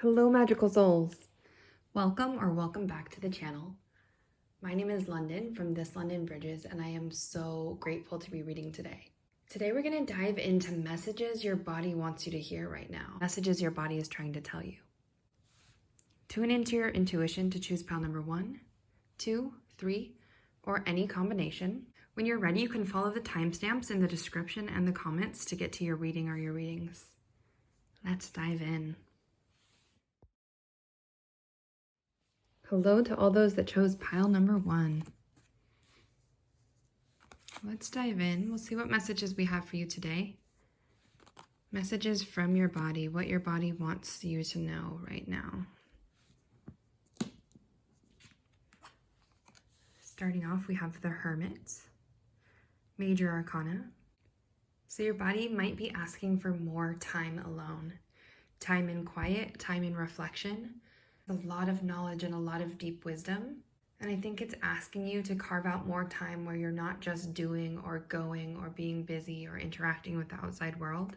Hello, magical souls. Welcome back to the channel. My name is London from thislondonbridges, and I am so grateful to be reading today. Today, we're going to dive into messages your body wants you to hear right now, messages your body is trying to tell you. Tune into your intuition to choose pile number 1, 2, 3, or any combination. When you're ready, you can follow the timestamps in the description and the comments to get to your reading or your readings. Let's dive in. Hello to all those that chose pile number 1. Let's dive in. We'll see what messages we have for you today. Messages from your body, what your body wants you to know right now. Starting off, we have the Hermit, Major Arcana. So your body might be asking for more time alone, time in quiet, time in reflection. A lot of knowledge and a lot of deep wisdom. And I think it's asking you to carve out more time where you're not just doing or going or being busy or interacting with the outside world,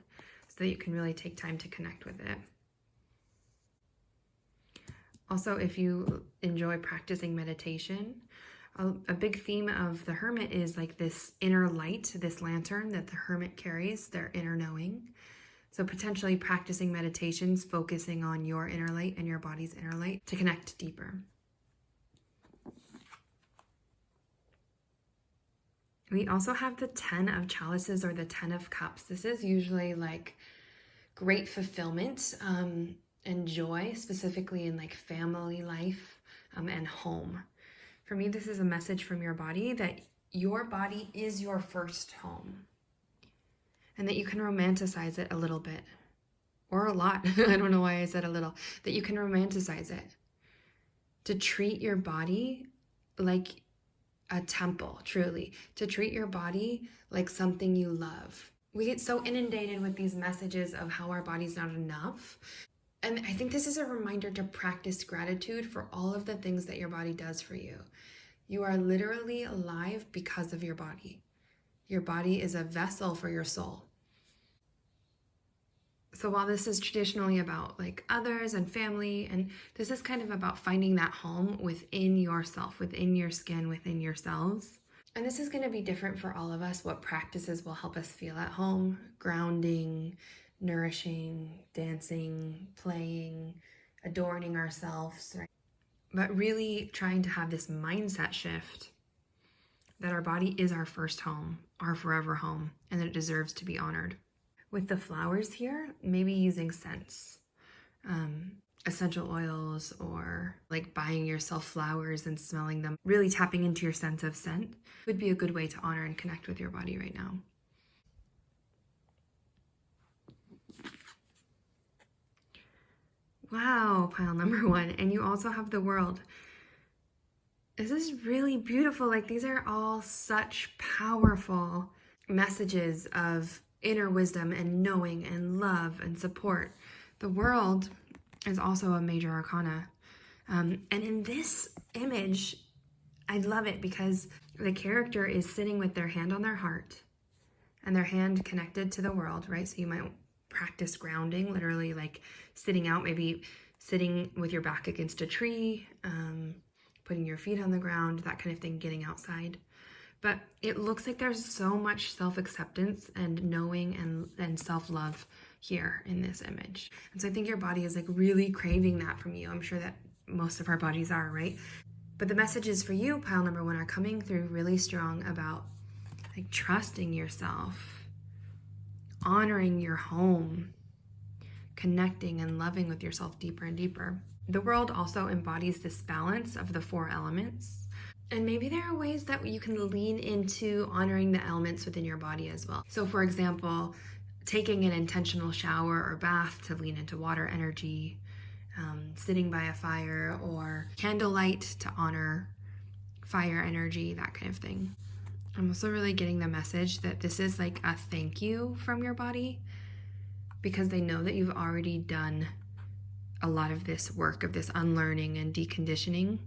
so that you can really take time to connect with it. Also, if you enjoy practicing meditation, a big theme of the Hermit is like this inner light, this lantern that the Hermit carries, their inner knowing. So potentially practicing meditations, focusing on your inner light and your body's inner light to connect deeper. We also have the 10 of Chalices or the 10 of Cups. This is usually like great fulfillment and joy, specifically in like family life and home. For me, this is a message from your body that your body is your first home. And that you can romanticize it a little bit, or a lot. I don't know why I said a little. That you can romanticize it. To treat your body like a temple, truly. To treat your body like something you love. We get so inundated with these messages of how our body's not enough. And I think this is a reminder to practice gratitude for all of the things that your body does for you. You are literally alive because of your body. Your body is a vessel for your soul. So while this is traditionally about like others and family, and this is kind of about finding that home within yourself, within your skin, within your cells. And this is going to be different for all of us, what practices will help us feel at home: grounding, nourishing, dancing, playing, adorning ourselves, right? But really trying to have this mindset shift that our body is our first home, our forever home, and that it deserves to be honored. With the flowers here, maybe using scents, essential oils, or like buying yourself flowers and smelling them, really tapping into your sense of scent would be a good way to honor and connect with your body right now. Wow, pile number 1. And you also have the World. This is really beautiful. Like, these are all such powerful messages of inner wisdom and knowing and love and support. The World is also a major arcana. And in this image, I love it because the character is sitting with their hand on their heart and their hand connected to the world, right? So you might practice grounding, literally like sitting out, maybe sitting with your back against a tree, putting your feet on the ground, that kind of thing, getting outside. But it looks like there's so much self-acceptance and knowing and self-love here in this image. And so I think your body is like really craving that from you. I'm sure that most of our bodies are, right? But the messages for you, pile number 1, are coming through really strong about like trusting yourself, honoring your home, connecting and loving with yourself deeper and deeper. The World also embodies this balance of the 4 elements. And maybe there are ways that you can lean into honoring the elements within your body as well. So for example, taking an intentional shower or bath to lean into water energy, sitting by a fire, or candlelight to honor fire energy, that kind of thing. I'm also really getting the message that this is like a thank you from your body, because they know that you've already done a lot of this work of this unlearning and deconditioning.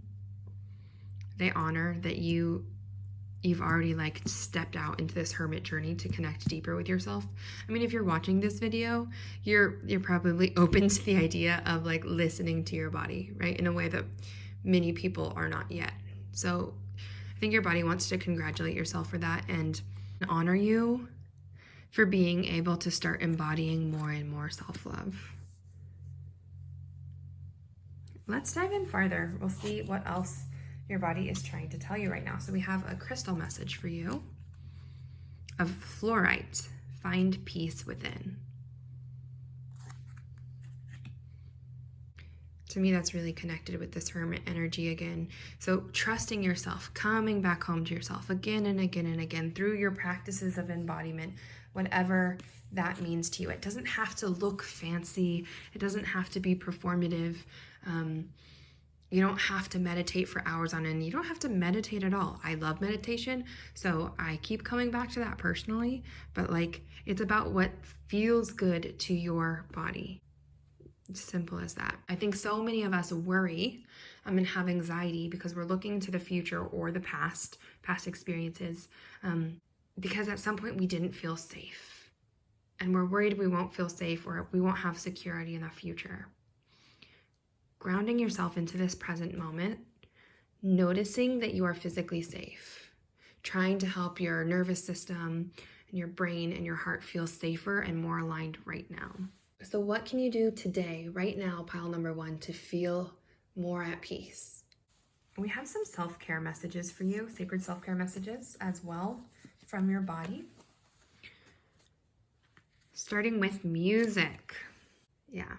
They honor that you you've already like stepped out into this hermit journey to connect deeper with yourself. I mean, if you're watching this video, you're probably open to the idea of like listening to your body, right? In a way that many people are not yet. So I think your body wants to congratulate yourself for that and honor you for being able to start embodying more and more self-love. Let's dive in farther. We'll see what else your body is trying to tell you right now. So we have a crystal message for you of fluorite. Find peace within. To me, that's really connected with this hermit energy again. So trusting yourself, coming back home to yourself again and again and again through your practices of embodiment, whatever that means to you. It doesn't have to look fancy. It doesn't have to be performative. You don't have to meditate for hours on end. You don't have to meditate at all. I love meditation, so I keep coming back to that personally, but like it's about what feels good to your body. It's simple as that. I think so many of us worry and have anxiety because we're looking to the future or the past experiences, because at some point we didn't feel safe. And we're worried we won't feel safe or we won't have security in the future. Grounding yourself into this present moment, noticing that you are physically safe, trying to help your nervous system and your brain and your heart feel safer and more aligned right now. So what can you do today, right now, pile number one, to feel more at peace? We have some self-care messages for you, sacred self-care messages as well from your body. Starting with music. Yeah.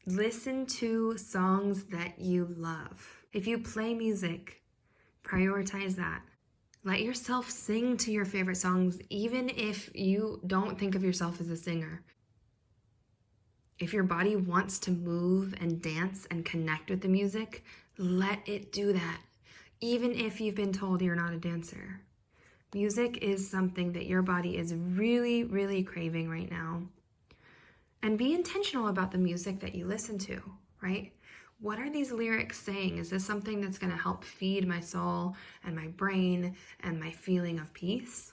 Listen to songs that you love. If you play music, prioritize that. Let yourself sing to your favorite songs, even if you don't think of yourself as a singer. If your body wants to move and dance and connect with the music, let it do that, even if you've been told you're not a dancer. Music is something that your body is really, really craving right now. And be intentional about the music that you listen to, right? What are these lyrics saying? Is this something that's going to help feed my soul and my brain and my feeling of peace?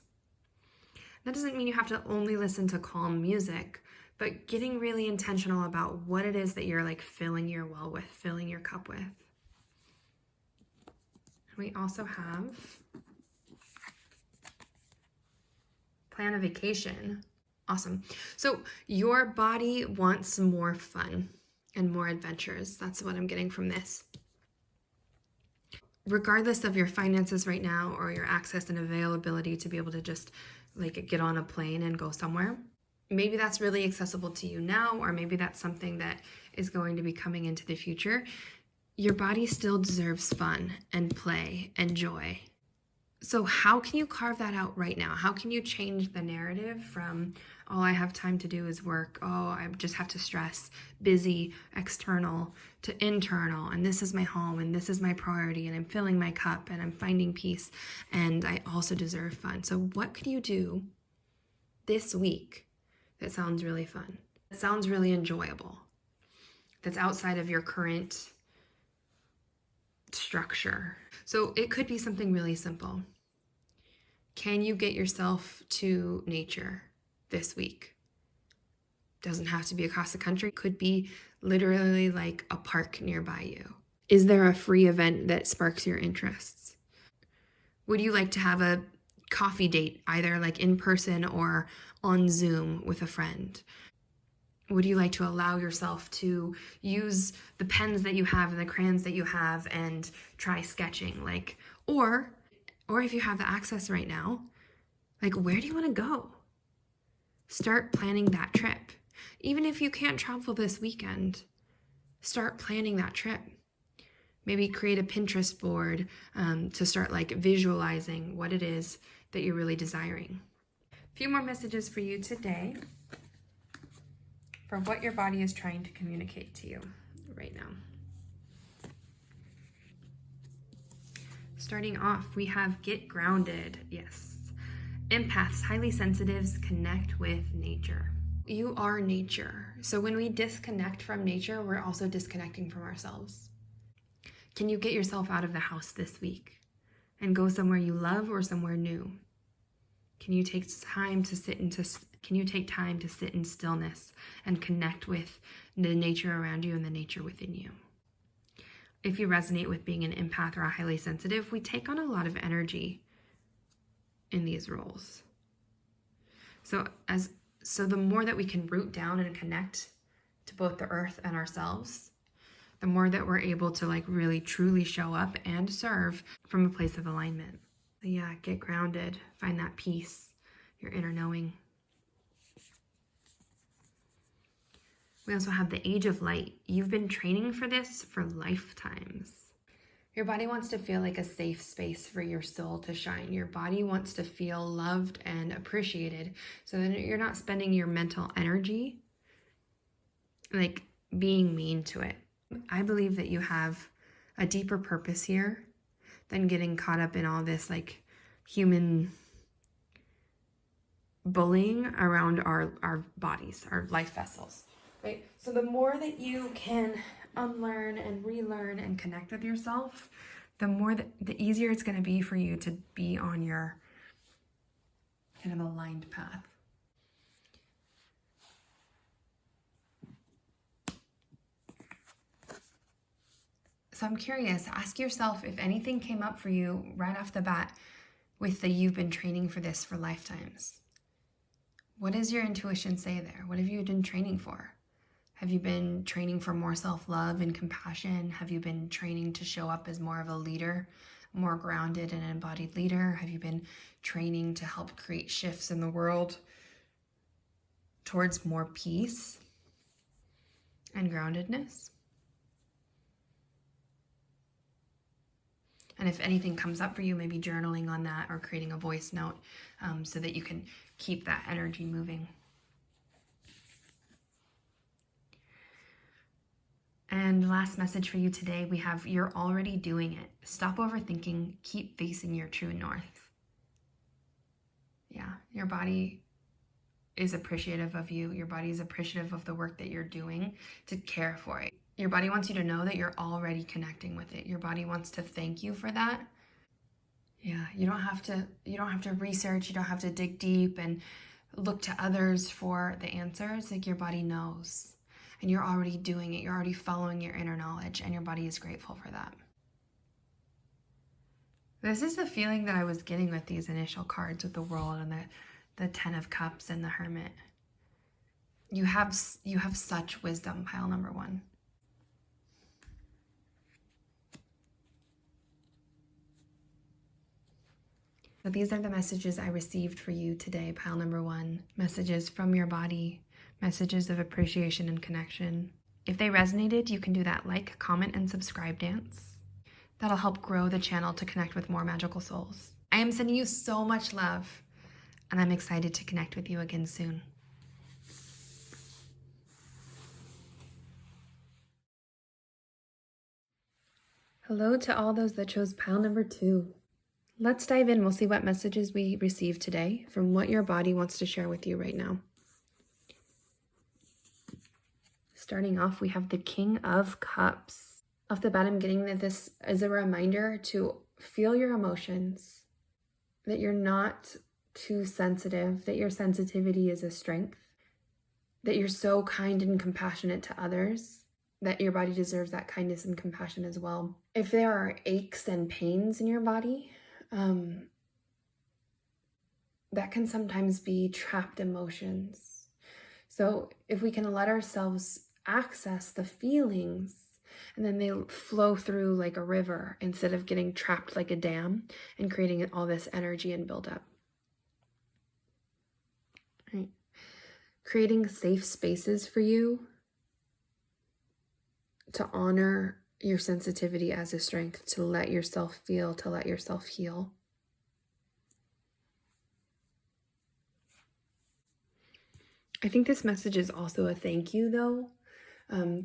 That doesn't mean you have to only listen to calm music, but getting really intentional about what it is that you're like filling your well with, filling your cup with. We also have plan a vacation. Awesome. So your body wants more fun and more adventures. That's what I'm getting from this. Regardless of your finances right now or your access and availability to be able to just like get on a plane and go somewhere, maybe that's really accessible to you now, or maybe that's something that is going to be coming into the future. Your body still deserves fun and play and joy. So how can you carve that out right now? How can you change the narrative from all I have time to do is work, oh, I just have to stress, busy, external, to internal, and this is my home, and this is my priority, and I'm filling my cup, and I'm finding peace, and I also deserve fun. So what could you do this week that sounds really fun, that sounds really enjoyable, that's outside of your current structure? So it could be something really simple. Can you get yourself to nature this week? Doesn't have to be across the country. Could be literally like a park nearby you. Is there a free event that sparks your interests? Would you like to have a coffee date, either like in person or on Zoom with a friend? Would you like to allow yourself to use the pens that you have and the crayons that you have and try sketching? Like, or if you have the access right now, like, where do you want to go? Start planning that trip. Even if you can't travel this weekend, start planning that trip. Maybe create a Pinterest board to start like visualizing what it is that you're really desiring. A few more messages for you today for what your body is trying to communicate to you right now. Starting off, we have get grounded. Yes. Empaths, highly sensitives, connect with nature. You are nature. So when we disconnect from nature, we're also disconnecting from ourselves. Can you get yourself out of the house this week? and go somewhere you love or somewhere new? Can you take time to sit in stillness and connect with the nature around you and the nature within you? If you resonate with being an empath or a highly sensitive, we take on a lot of energy in these roles. So the more that we can root down and connect to both the earth and ourselves, the more that we're able to like really truly show up and serve from a place of alignment. So yeah, get grounded, find that peace, your inner knowing. We also have the age of light. You've been training for this for lifetimes. Your body wants to feel like a safe space for your soul to shine. Your body wants to feel loved and appreciated so that you're not spending your mental energy like being mean to it. I believe that you have a deeper purpose here than getting caught up in all this like human bullying around our bodies, our life vessels, right? So the more that you can unlearn and relearn and connect with yourself, the easier it's going to be for you to be on your kind of aligned path. So I'm curious, ask yourself if anything came up for you right off the bat with the you've been training for this for lifetimes. What does your intuition say there? What have you been training for? Have you been training for more self-love and compassion? Have you been training to show up as more of a leader, more grounded and embodied leader? Have you been training to help create shifts in the world towards more peace and groundedness? And if anything comes up for you, maybe journaling on that or creating a voice note so that you can keep that energy moving. And last message for you today, we have you're already doing it. Stop overthinking, keep facing your true north. Yeah, your body is appreciative of you. Your body is appreciative of the work that you're doing to care for it. Your body wants you to know that you're already connecting with it. Your body wants to thank you for that. Yeah, you don't have to research, you don't have to dig deep and look to others for the answers. Like your body knows. And you're already doing it. You're already following your inner knowledge, and your body is grateful for that. This is the feeling that I was getting with these initial cards with the World and the Ten of Cups and the Hermit. You have such wisdom, pile number one. So these are the messages I received for you today, pile number one. Messages from your body, messages of appreciation and connection. If they resonated, you can do that like, comment, and subscribe dance. That'll help grow the channel to connect with more magical souls. I am sending you so much love, and I'm excited to connect with you again soon. Hello to all those that chose pile number two. Let's dive in. We'll see what messages we received today from what your body wants to share with you right now. Starting off, we have the King of Cups. Off the bat, I'm getting that this is a reminder to feel your emotions, that you're not too sensitive, that your sensitivity is a strength, that you're so kind and compassionate to others, that your body deserves that kindness and compassion as well. If there are aches and pains in your body, that can sometimes be trapped emotions. So if we can let ourselves access the feelings, and then they flow through like a river instead of getting trapped like a dam and creating all this energy and buildup. Right. Creating safe spaces for you to honor your sensitivity as a strength, to let yourself feel, to let yourself heal. I think this message is also a thank you, though.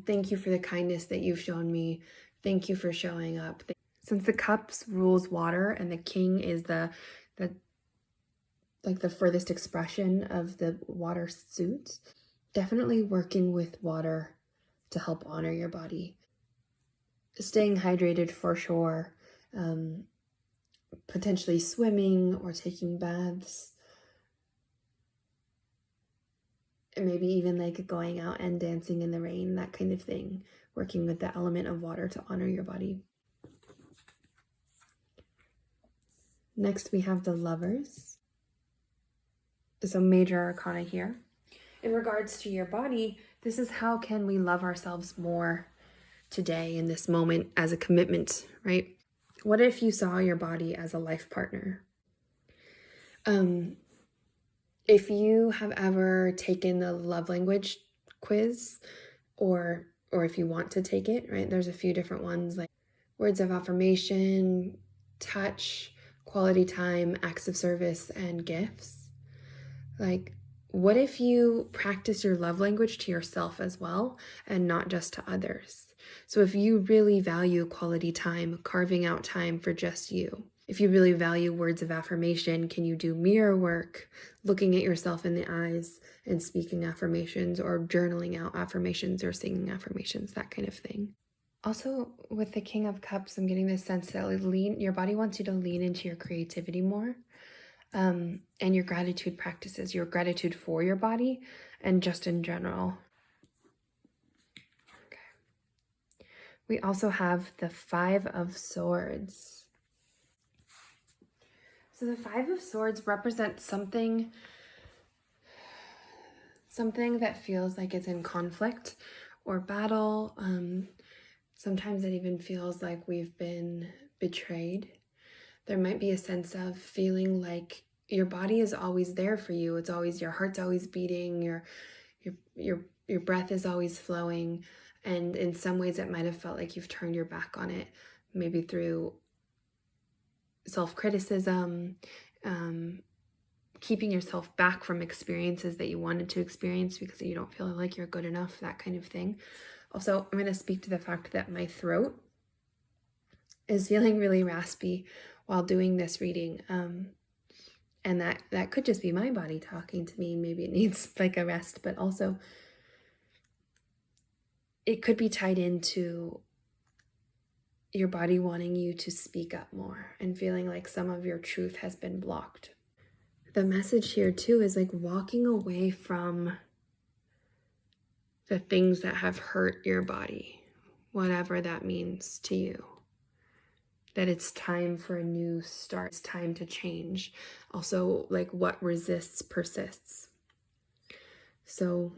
Thank you for the kindness that you've shown me. Thank you for showing up. Since the cups rules water and the king is the furthest expression of the water suit, definitely working with water to help honor your body. Staying hydrated for sure. potentially swimming or taking baths, and maybe even like going out and dancing in the rain, that kind of thing, working with the element of water to honor your body. Next, we have the Lovers. So major arcana here. In regards to your body, this is how can we love ourselves more today in this moment as a commitment, right? What if you saw your body as a life partner? If you have ever taken the love language quiz, or if you want to take it, right? There's a few different ones, like words of affirmation, touch, quality time, acts of service, and gifts. Like, what if you practice your love language to yourself as well and not just to others? So if you really value quality time, carving out time for just you. If you really value words of affirmation, can you do mirror work, looking at yourself in the eyes and speaking affirmations, or journaling out affirmations or singing affirmations, that kind of thing. Also, with the King of Cups, I'm getting this sense that your body wants you to lean into your creativity more, and your gratitude practices, your gratitude for your body, and just in general. Okay. We also have the Five of Swords. So the Five of Swords represents something that feels like it's in conflict or battle. Sometimes it even feels like we've been betrayed. There might be a sense of feeling like your body is always there for you. It's always, your heart's always beating, your breath is always flowing. And in some ways it might have felt like you've turned your back on it, maybe through self-criticism, keeping yourself back from experiences that you wanted to experience because you don't feel like you're good enough, that kind of thing. Also, I'm going to speak to the fact that my throat is feeling really raspy while doing this reading. And that could just be my body talking to me. Maybe it needs like a rest, but also it could be tied into your body wanting you to speak up more and feeling like some of your truth has been blocked. The message here too is like walking away from the things that have hurt your body, whatever that means to you. That it's time for a new start. It's time to change. Also, like, what resists persists. So,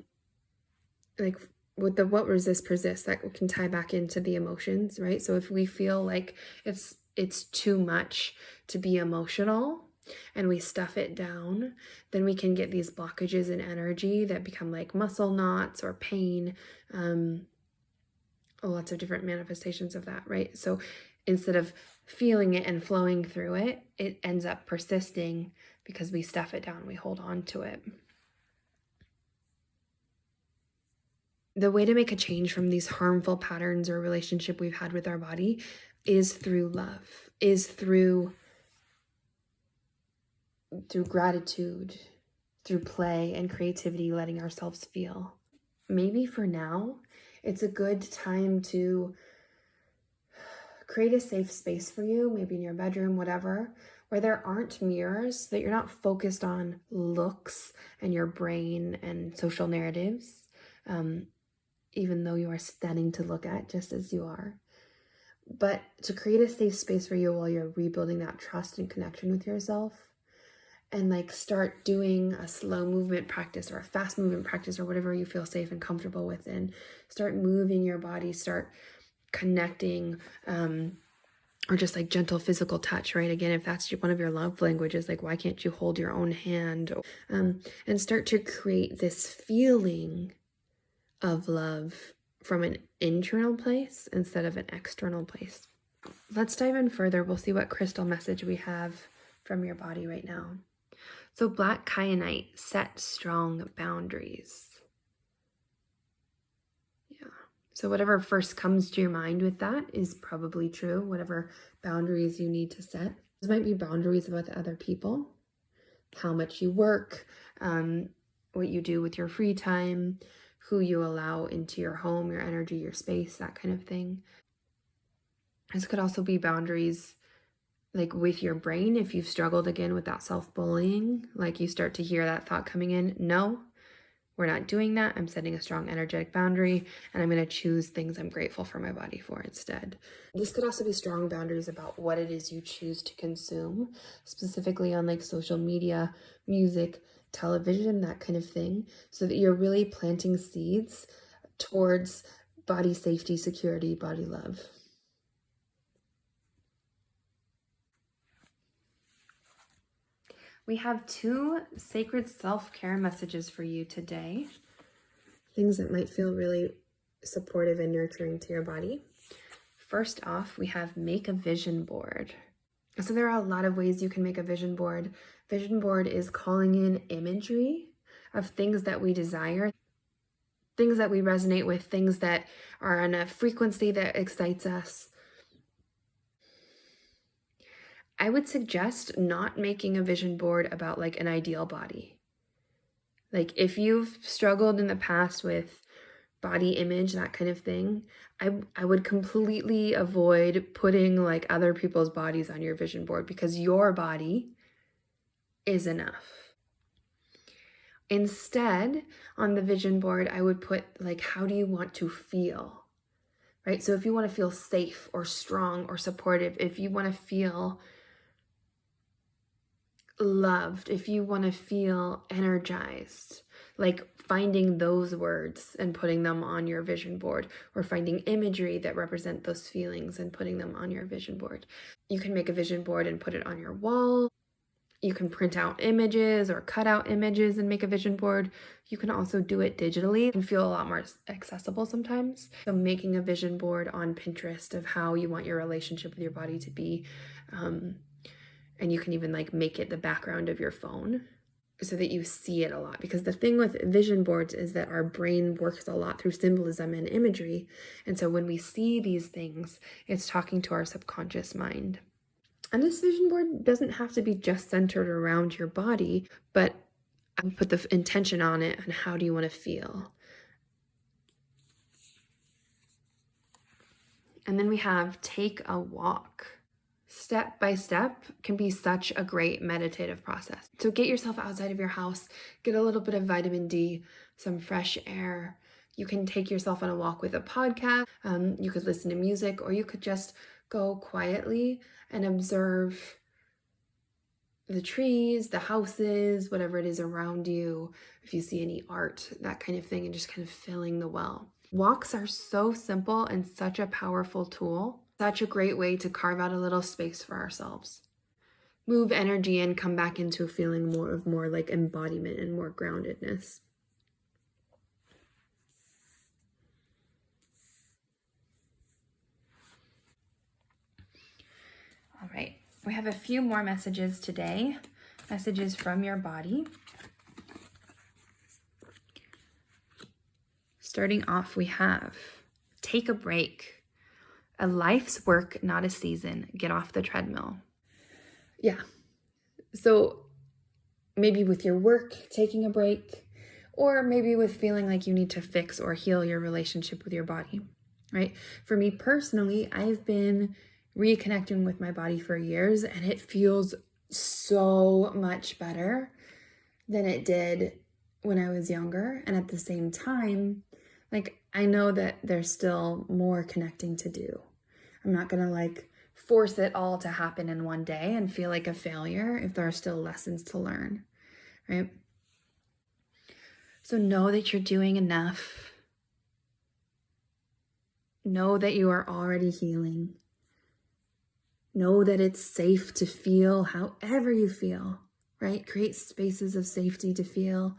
like, with the what resists persists, that can tie back into the emotions, right? So if we feel like it's too much to be emotional and we stuff it down, then we can get these blockages in energy that become like muscle knots or pain, lots of different manifestations of that, right? So instead of feeling it and flowing through it, it ends up persisting because we stuff it down, we hold on to it. The way to make a change from these harmful patterns or relationship we've had with our body is through love, is through gratitude, through play and creativity, letting ourselves feel. Maybe for now, it's a good time to create a safe space for you, maybe in your bedroom, whatever, where there aren't mirrors, that you're not focused on looks and your brain and social narratives, even though you are stunning to look at just as you are. But to create a safe space for you while you're rebuilding that trust and connection with yourself, and like start doing a slow movement practice or a fast movement practice or whatever you feel safe and comfortable with, and start moving your body, start connecting, or just like gentle physical touch, right? Again, if that's one of your love languages, like why can't you hold your own hand? And start to create this feeling of love from an internal place instead of an external place. Let's dive in further. We'll see what crystal message we have from your body right now. So black kyanite, set strong boundaries. Yeah. So whatever first comes to your mind with that is probably true. Whatever boundaries you need to set. Those might be boundaries with other people, how much you work, what you do with your free time, who you allow into your home, your energy, your space, that kind of thing. This could also be boundaries like with your brain, if you've struggled again with that self-bullying, like you start to hear that thought coming in, no, we're not doing that. I'm setting a strong energetic boundary, and I'm going to choose things I'm grateful for my body for instead. This could also be strong boundaries about what it is you choose to consume, specifically on like social media, music, television, that kind of thing, so that you're really planting seeds towards body safety, security, body love. We have 2 sacred self-care messages for you today. Things that might feel really supportive and nurturing to your body. First off, we have make a vision board. So there are a lot of ways you can make a vision board. Vision board is calling in imagery of things that we desire, things that we resonate with, things that are on a frequency that excites us. I would suggest not making a vision board about like an ideal body. Like if you've struggled in the past with body image, that kind of thing, I would completely avoid putting like other people's bodies on your vision board, because your body is enough. Instead, on the vision board, I would put like, how do you want to feel, right? So if you want to feel safe or strong or supportive, if you want to feel loved, if you want to feel energized, like finding those words and putting them on your vision board, or finding imagery that represent those feelings and putting them on your vision board. You can make a vision board and put it on your wall. You can print out images or cut out images and make a vision board. You can also do it digitally and feel a lot more accessible sometimes. So making a vision board on Pinterest of how you want your relationship with your body to be, and you can even like make it the background of your phone so that you see it a lot. Because the thing with vision boards is that our brain works a lot through symbolism and imagery. And so when we see these things, it's talking to our subconscious mind. And this vision board doesn't have to be just centered around your body, but I put the intention on it and how do you want to feel. And then we have take a walk. Step by step can be such a great meditative process. So get yourself outside of your house, get a little bit of vitamin D, some fresh air. You can take yourself on a walk with a podcast. You could listen to music, or you could just go quietly and observe the trees, the houses, whatever it is around you. If you see any art, that kind of thing, and just kind of filling the well. Walks are so simple and such a powerful tool. Such a great way to carve out a little space for ourselves. Move energy and come back into a feeling more like embodiment and more groundedness. All right, we have a few more messages today. Messages from your body. Starting off, we have take a break. A life's work, not a season. Get off the treadmill. Yeah. So maybe with your work, taking a break, or maybe with feeling like you need to fix or heal your relationship with your body, right? For me personally, I've been reconnecting with my body for years, and it feels so much better than it did when I was younger. And at the same time, like, I know that there's still more connecting to do. I'm not gonna like force it all to happen in one day and feel like a failure if there are still lessons to learn, right? So know that you're doing enough. Know that you are already healing. Know that it's safe to feel however you feel, right? Create spaces of safety to feel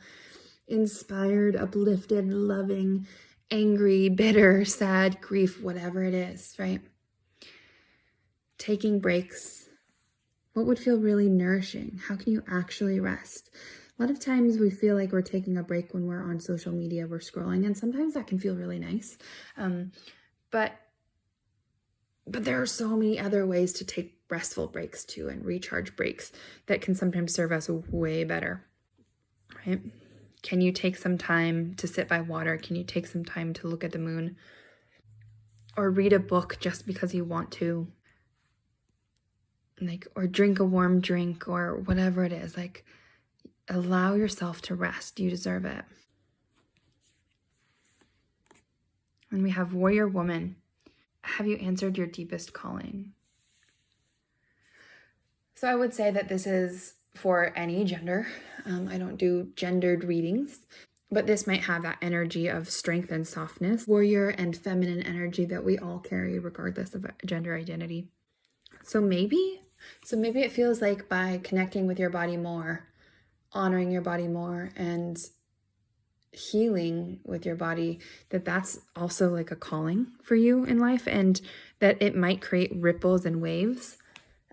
inspired, uplifted, loving, angry, bitter, sad, grief, whatever it is, right? Taking breaks. What would feel really nourishing? How can you actually rest? A lot of times we feel like we're taking a break when we're on social media, we're scrolling, and sometimes that can feel really nice. But there are so many other ways to take restful breaks too, and recharge breaks that can sometimes serve us way better, right? Can you take some time to sit by water? Can you take some time to look at the moon? Or read a book just because you want to? like, or drink a warm drink or whatever it is. Like, allow yourself to rest. You deserve it. And we have warrior woman. Have you answered your deepest calling? So I would say that this is for any gender. I don't do gendered readings, but this might have that energy of strength and softness, warrior and feminine energy that we all carry regardless of gender identity. So maybe it feels like by connecting with your body more, honoring your body more, and healing with your body, that's also like a calling for you in life, and that it might create ripples and waves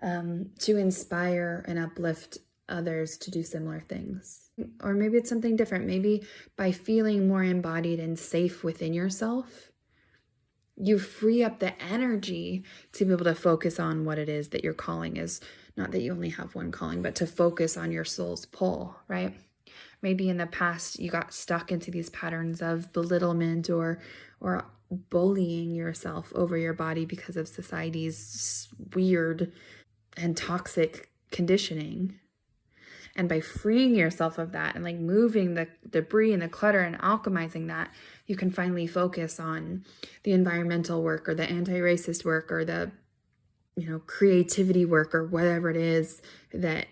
to inspire and uplift others to do similar things. Or maybe it's something different. Maybe by feeling more embodied and safe within yourself, you free up the energy to be able to focus on what it is that your calling is. Not that you only have one calling, but to focus on your soul's pull, right? Maybe in the past you got stuck into these patterns of belittlement or bullying yourself over your body because of society's weird and toxic conditioning. And by freeing yourself of that and like moving the debris and the clutter and alchemizing that, you can finally focus on the environmental work or the anti-racist work or the, creativity work or whatever it is that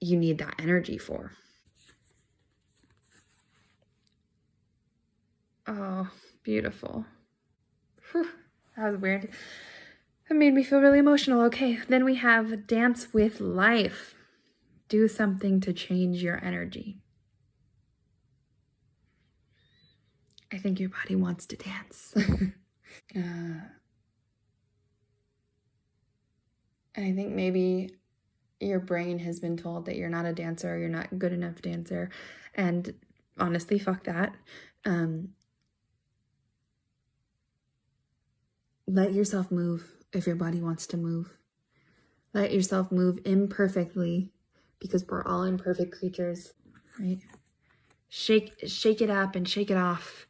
you need that energy for. Oh, beautiful. Whew, that was weird. It made me feel really emotional. Okay, then we have dance with life. Do something to change your energy. I think your body wants to dance. And I think maybe your brain has been told that you're not a dancer, or you're not a good enough dancer. And honestly, fuck that. Let yourself move if your body wants to move. Let yourself move imperfectly, because we're all imperfect creatures, right? Shake it up and shake it off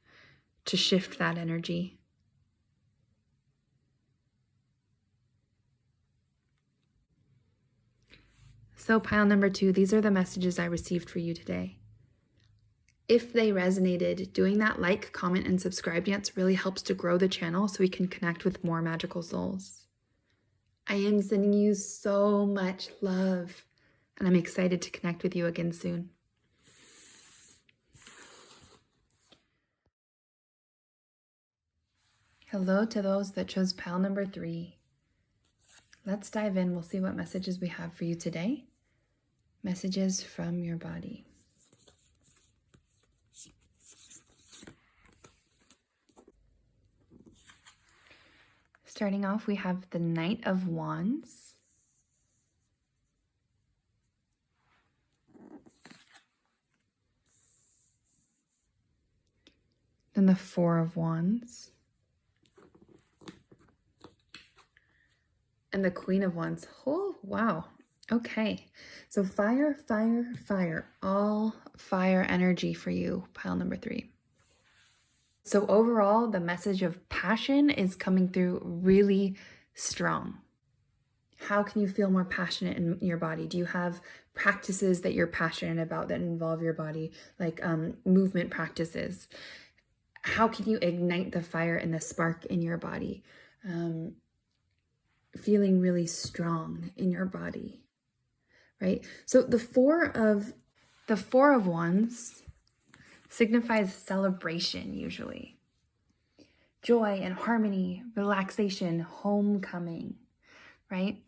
to shift that energy. So pile number 2, these are the messages I received for you today. If they resonated, doing that like, comment, and subscribe dance really helps to grow the channel so we can connect with more magical souls. I am sending you so much love, and I'm excited to connect with you again soon. Hello to those that chose pile number 3. Let's dive in. We'll see what messages we have for you today. Messages from your body. Starting off, we have the Knight of Wands. Then the Four of Wands. And the Queen of Wands. Oh, wow. Okay. So fire, fire, fire. All fire energy for you, pile number 3. So overall, the message of passion is coming through really strong. How can you feel more passionate in your body? Do you have practices that you're passionate about that involve your body, like movement practices? How can you ignite the fire and the spark in your body? Feeling really strong in your body, right? So the Four of Wands signifies celebration usually. Joy and harmony, relaxation, homecoming, right?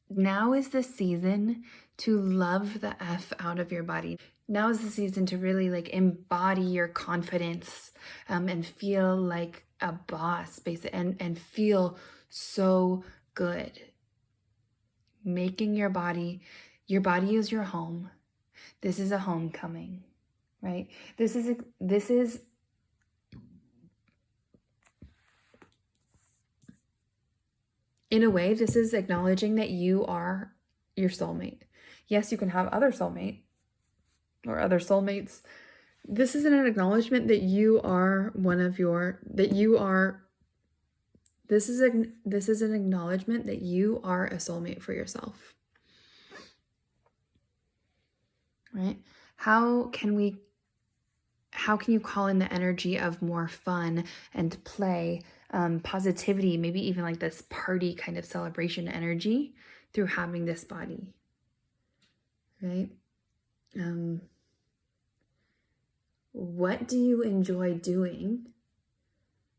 Now is the season to love the F out of your body. Now is the season to really like embody your confidence and feel like a boss, basically, and feel so good. Making your body is your home. This is a homecoming, right? This is in a way, this is acknowledging that you are your soulmate. Yes, you can have other soulmate or other soulmates. This is an acknowledgement that you are This is an acknowledgement that you are a soulmate for yourself. Right? How can you call in the energy of more fun and play, positivity, maybe even like this party kind of celebration energy through having this body, right? What do you enjoy doing?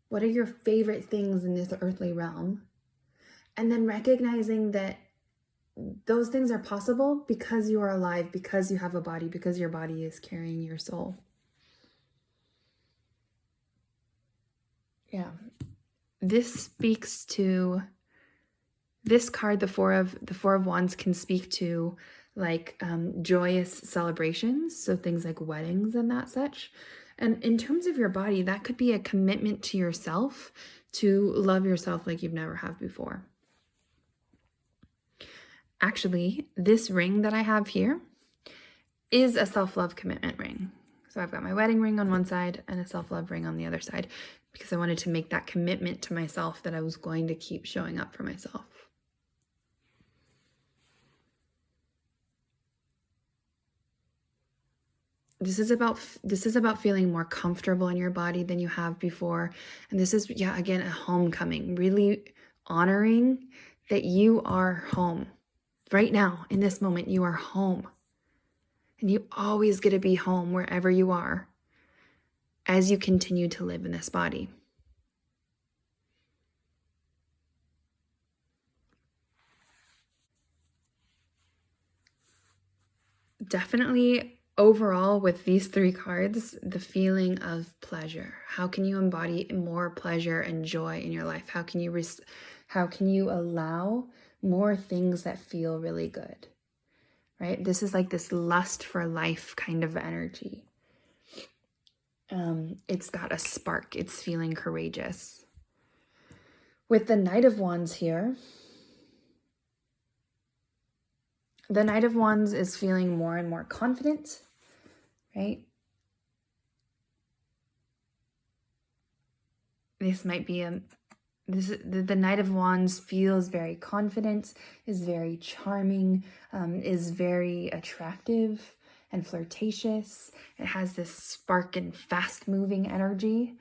What are your favorite things in this earthly realm? And then recognizing that those things are possible because you are alive, because you have a body, because your body is carrying your soul. Yeah. This speaks to this card, the Four of Wands, can speak to like joyous celebrations, so things like weddings and that such. And in terms of your body, that could be a commitment to yourself to love yourself like you've never have before. Actually, this ring that I have here is a self-love commitment ring. So I've got my wedding ring on one side and a self-love ring on the other side, because I wanted to make that commitment to myself that I was going to keep showing up for myself. This is about feeling more comfortable in your body than you have before. And this is, yeah, again, a homecoming, really honoring that you are home. Right now, in this moment, you are home. And you always get to be home wherever you are as you continue to live in this body. Definitely overall with these three cards, the feeling of pleasure. How can you embody more pleasure and joy in your life? How can you allow more things that feel really good? Right? This is like this lust for life kind of energy. It's got a spark. It's feeling courageous. With the Knight of Wands here, the Knight of Wands is feeling more and more confident, right? This might be the Knight of Wands feels very confident, is very charming, is very attractive and flirtatious. It has this spark and fast-moving energy.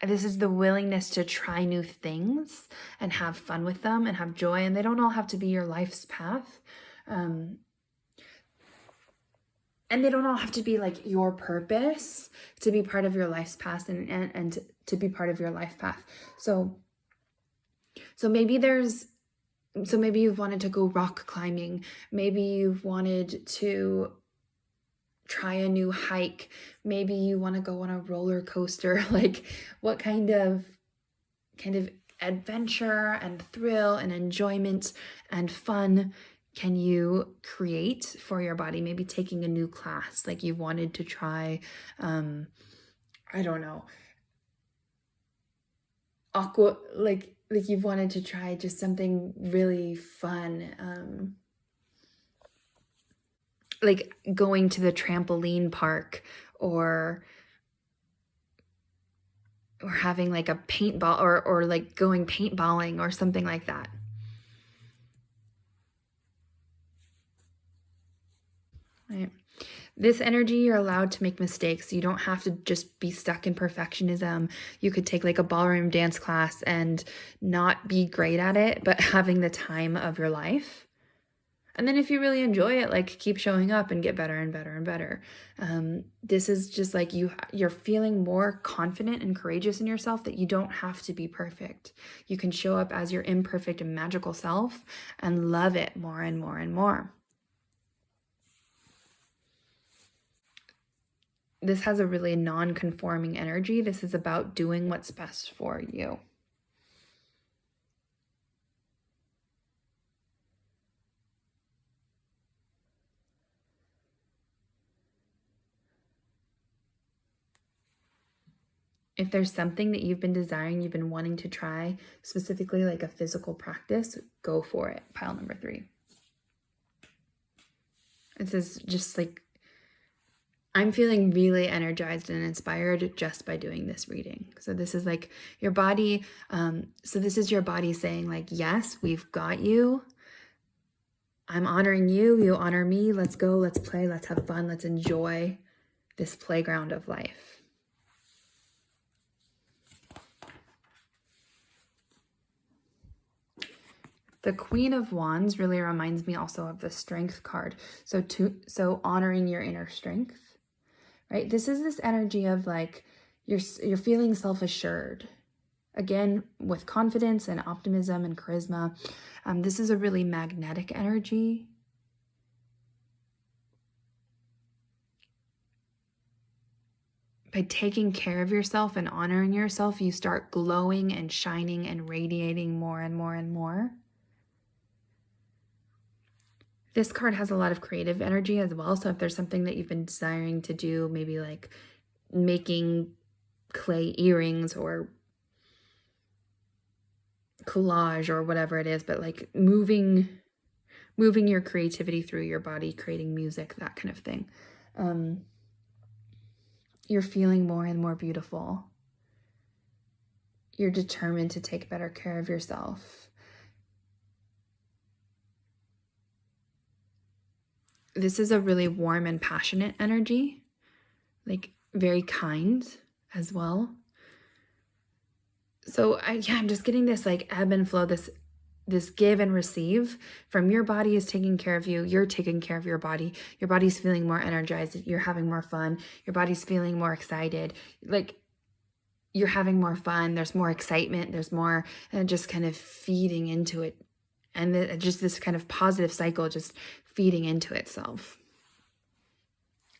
This is the willingness to try new things and have fun with them and have joy. And they don't all have to be your life's path. And they don't all have to be like your purpose to be part of your life's path and to be part of your life path. So maybe you've wanted to go rock climbing. Maybe you've wanted to try a new hike. Maybe you want to go on a roller coaster. Like, what kind of adventure and thrill and enjoyment and fun can you create for your body? Maybe taking a new class, like you wanted to try, I don't know, like you've wanted to try just something really fun, like going to the trampoline park or having like a paintball or like going paintballing or something like that. Right. This energy, you're allowed to make mistakes. You don't have to just be stuck in perfectionism. You could take like a ballroom dance class and not be great at it, but having the time of your life. And then if you really enjoy it, like keep showing up and get better and better and better. This is just like you're feeling more confident and courageous in yourself that you don't have to be perfect. You can show up as your imperfect and magical self and love it more and more and more. This has a really non-conforming energy. This is about doing what's best for you. If there's something that you've been desiring, you've been wanting to try, specifically like a physical practice, go for it. Pile number 3. It says just like, I'm feeling really energized and inspired just by doing this reading. So this is like your body. So this is your body saying like, yes, we've got you. I'm honoring you. You honor me. Let's go. Let's play. Let's have fun. Let's enjoy this playground of life. The Queen of Wands really reminds me also of the Strength card. So honoring your inner strength. Right? This is this energy of like, you're feeling self-assured. Again, with confidence and optimism and charisma. This is a really magnetic energy. By taking care of yourself and honoring yourself, you start glowing and shining and radiating more and more and more. This card has a lot of creative energy as well. So if there's something that you've been desiring to do, maybe like making clay earrings or collage or whatever it is, but like moving your creativity through your body, creating music, that kind of thing. You're feeling more and more beautiful. You're determined to take better care of yourself. This is a really warm and passionate energy, like very kind as well. So I'm just getting this like ebb and flow, this give and receive from your body is taking care of you. You're taking care of your body. Your body's feeling more energized. You're having more fun. Your body's feeling more excited. Like you're having more fun. There's more excitement. There's more, and just kind of feeding into it. And just this kind of positive cycle just feeding into itself.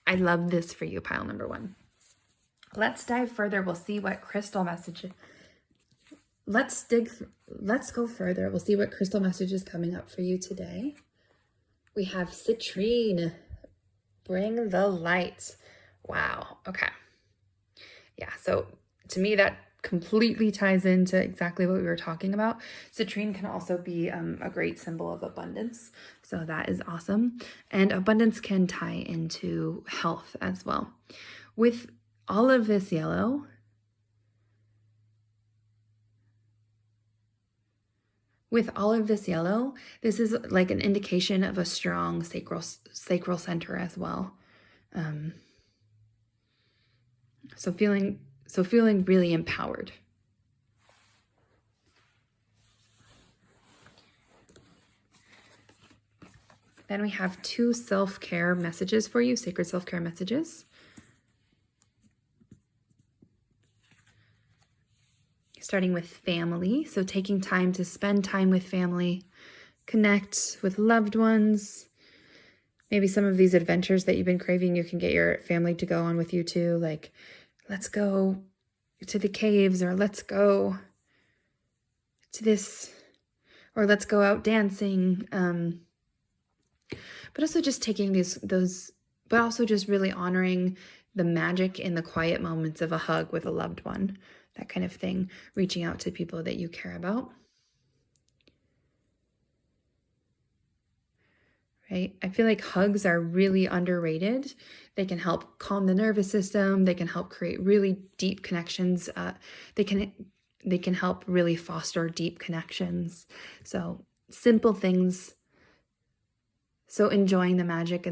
I love this for you, pile number 1. Let's dive further. We'll see what crystal message. Let's go further. We'll see what crystal message is coming up for you today. We have citrine. Bring the light. Wow. Okay. Yeah. So to me, that completely ties into exactly what we were talking about. Citrine can also be a great symbol of abundance. So that is awesome. And abundance can tie into health as well. With all of this yellow, this is like an indication of a strong sacral center as well. So feeling really empowered. Then we have 2 self-care messages for you, sacred self-care messages. Starting with family. So taking time to spend time with family, connect with loved ones. Maybe some of these adventures that you've been craving, you can get your family to go on with you too. Like, let's go to the caves, or let's go to this, or let's go out dancing. But also just taking but also just really honoring the magic in the quiet moments of a hug with a loved one, that kind of thing, reaching out to people that you care about. Right? I feel like hugs are really underrated. They can help calm the nervous system. They can help create really deep connections. They can help really foster deep connections. So simple things. So enjoying the magic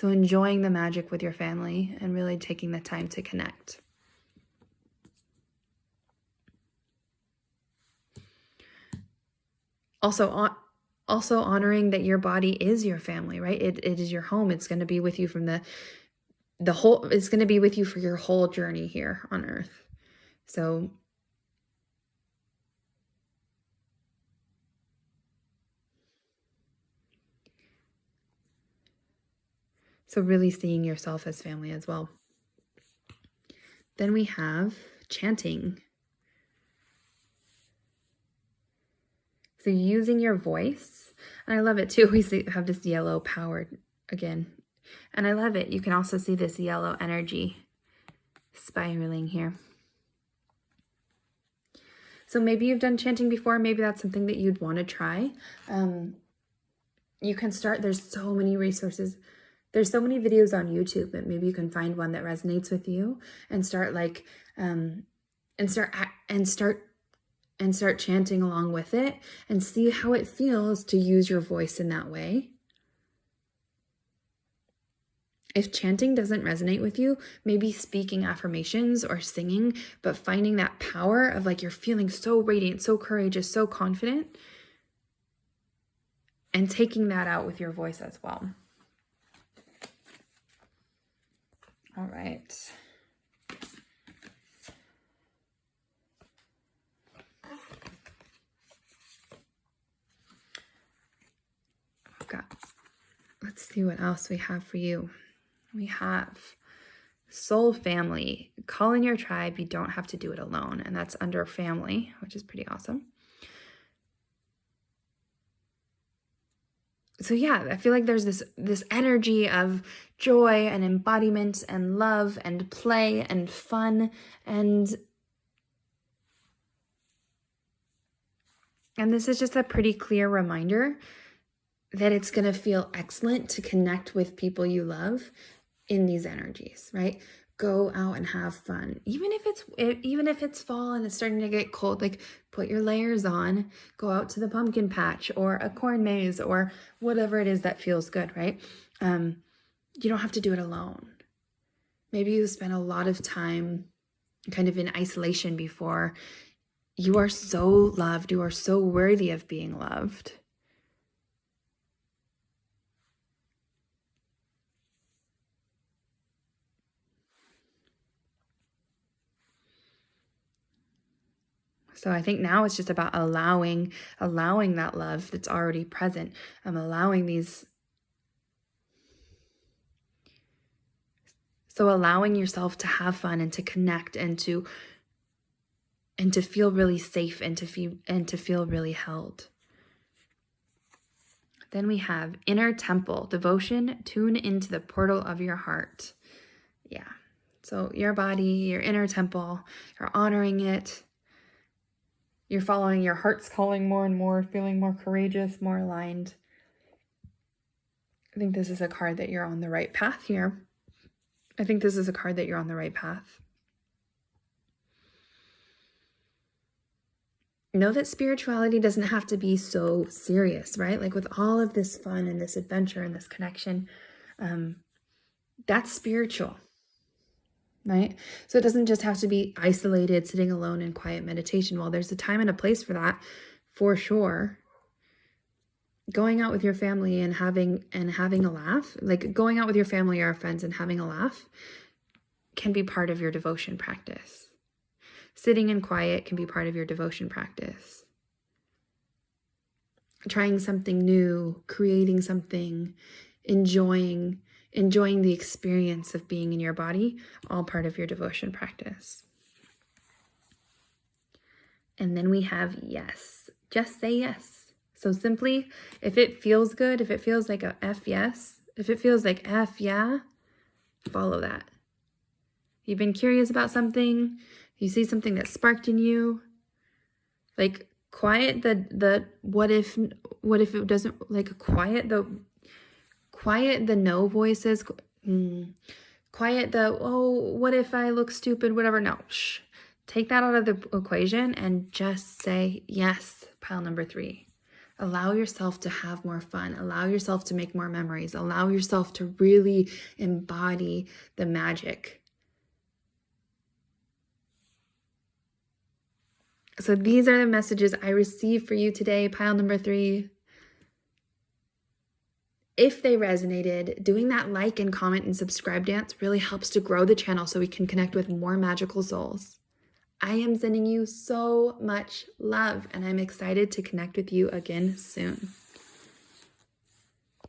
enjoying the magic with your family and really taking the time to connect. Also honoring that your body is your family, right? It is your home. It's going to be with you from it's going to be with you for your whole journey here on earth. So really seeing yourself as family as well. Then we have chanting. So using your voice, and I love it too. We have this yellow powered again, and I love it. You can also see this yellow energy spiraling here. So maybe you've done chanting before. Maybe that's something that you'd want to try. You can start. There's so many resources There's so many videos on YouTube that maybe you can find one that resonates with you and start like, and start chanting along with it and see how it feels to use your voice in that way. If chanting doesn't resonate with you, maybe speaking affirmations or singing, but finding that power of like you're feeling so radiant, so courageous, so confident, and taking that out with your voice as well. All right. Let's see what else we have for you. We have soul family. Call in your tribe. You don't have to do it alone. And that's under family, which is pretty awesome. So yeah, I feel like there's this energy of joy and embodiment and love and play and fun and this is just a pretty clear reminder that it's going to feel excellent to connect with people you love in these energies, right? Go out and have fun. Even if it's fall and it's starting to get cold, like put your layers on, go out to the pumpkin patch or a corn maze or whatever it is that feels good, right? You don't have to do it alone. Maybe you spent a lot of time kind of in isolation before. You are so loved. You are so worthy of being loved. So I think now it's just about allowing that love that's already present. I'm allowing these. So allowing yourself to have fun and to connect and to feel really safe and to feel really held. Then we have inner temple, devotion, tune into the portal of your heart. Yeah. So your body, your inner temple, you're honoring it. You're following your heart's calling more and more, feeling more courageous, more aligned. I think this is a card that you're on the right path here. Know that spirituality doesn't have to be so serious, right? Like with all of this fun and this adventure and this connection, that's spiritual, right? So it doesn't just have to be isolated, sitting alone in quiet meditation. Well, there's a time and a place for that, for sure. Going out with your family and having a laugh, like going out with your family or friends and having a laugh can be part of your devotion practice. Sitting in quiet can be part of your devotion practice. Trying something new, creating something, enjoying the experience of being in your body, all part of your devotion practice. And then we have yes. Just say yes. So simply, if it feels good, if it feels like a F yes, if it feels like F yeah, follow that. You've been curious about something, you see something that sparked in you, like quiet the what if it doesn't, like quiet the no voices, quiet the, oh, what if I look stupid, whatever. No, shh. Take that out of the equation and just say yes, pile number 3. Allow yourself to have more fun. Allow yourself to make more memories. Allow yourself to really embody the magic. So these are the messages I received for you today, pile number 3. If they resonated, doing that like and comment and subscribe dance really helps to grow the channel so we can connect with more magical souls. I am sending you so much love, and I'm excited to connect with you again soon.